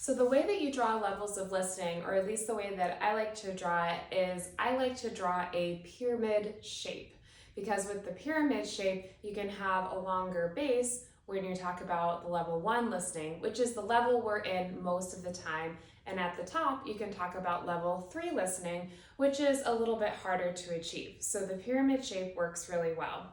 So the way that you draw levels of listening, or at least the way that I like to draw it, is I like to draw a pyramid shape. Because with the pyramid shape, you can have a longer base when you talk about the level 1 listening, which is the level we're in most of the time. And at the top, you can talk about level 3 listening, which is a little bit harder to achieve. So the pyramid shape works really well.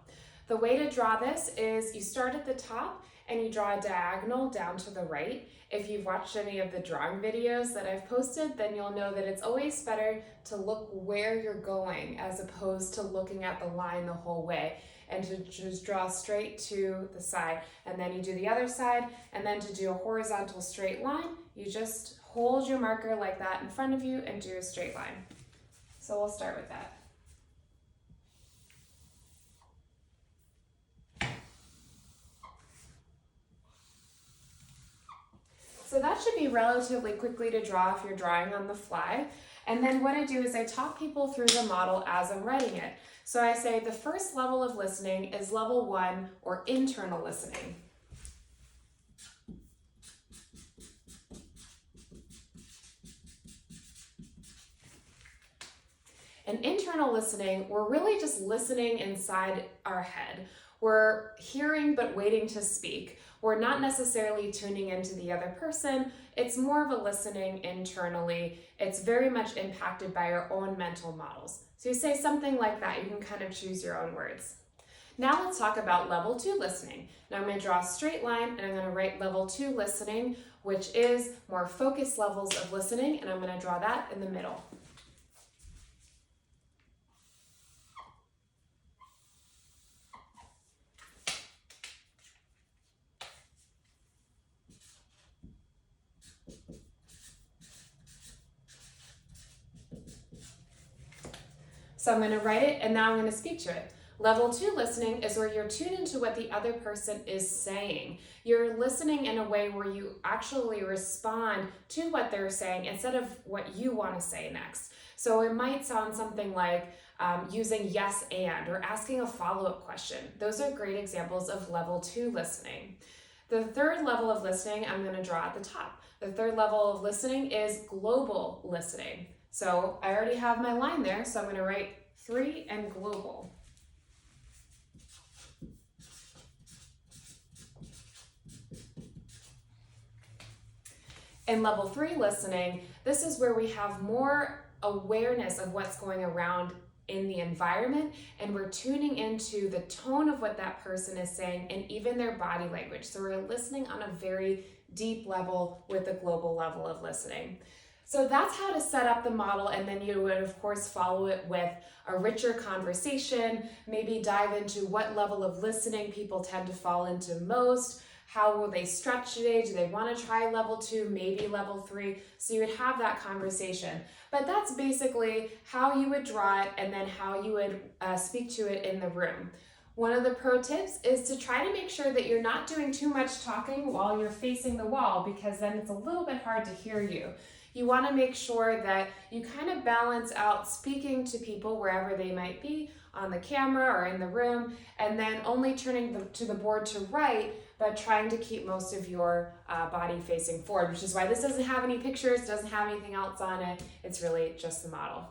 The way to draw this is you start at the top and you draw a diagonal down to the right. If you've watched any of the drawing videos that I've posted, then you'll know that it's always better to look where you're going as opposed to looking at the line the whole way, and to just draw straight to the side. And then you do the other side, and then to do a horizontal straight line, you just hold your marker like that in front of you and do a straight line. So we'll start with that. So that should be relatively quickly to draw if you're drawing on the fly. And then what I do is I talk people through the model as I'm writing it. So I say the first level of listening is level 1, or internal listening. In internal listening, we're really just listening inside our head. We're hearing but waiting to speak. We're not necessarily tuning into the other person. It's more of a listening internally. It's very much impacted by our own mental models. So you say something like that, you can kind of choose your own words. Now let's talk about level 2 listening. Now I'm going to draw a straight line and I'm going to write level 2 listening, which is more focused levels of listening, and I'm going to draw that in the middle. So I'm going to write it and now I'm going to speak to it. Level 2 listening is where you're tuned into what the other person is saying. You're listening in a way where you actually respond to what they're saying instead of what you want to say next. So it might sound something like using yes and, or asking a follow-up question. Those are great examples of level 2 listening. The third level of listening I'm going to draw at the top. The third level of listening is global listening. So I already have my line there, so I'm going to write 3 and global. In level 3 listening, this is where we have more awareness of what's going around in the environment, and we're tuning into the tone of what that person is saying and even their body language. So we're listening on a very deep level with the global level of listening. So that's how to set up the model, and then you would of course follow it with a richer conversation, maybe dive into what level of listening people tend to fall into most. How will they stretch today? Do they want to try level 2, maybe level 3? So you would have that conversation. But that's basically how you would draw it and then how you would speak to it in the room. One of the pro tips is to try to make sure that you're not doing too much talking while you're facing the wall, because then it's a little bit hard to hear you. You want to make sure that you kind of balance out speaking to people wherever they might be, on the camera or in the room, and then only turning to the board to write, but trying to keep most of your body facing forward, which is why this doesn't have any pictures, doesn't have anything else on it. It's really just the model.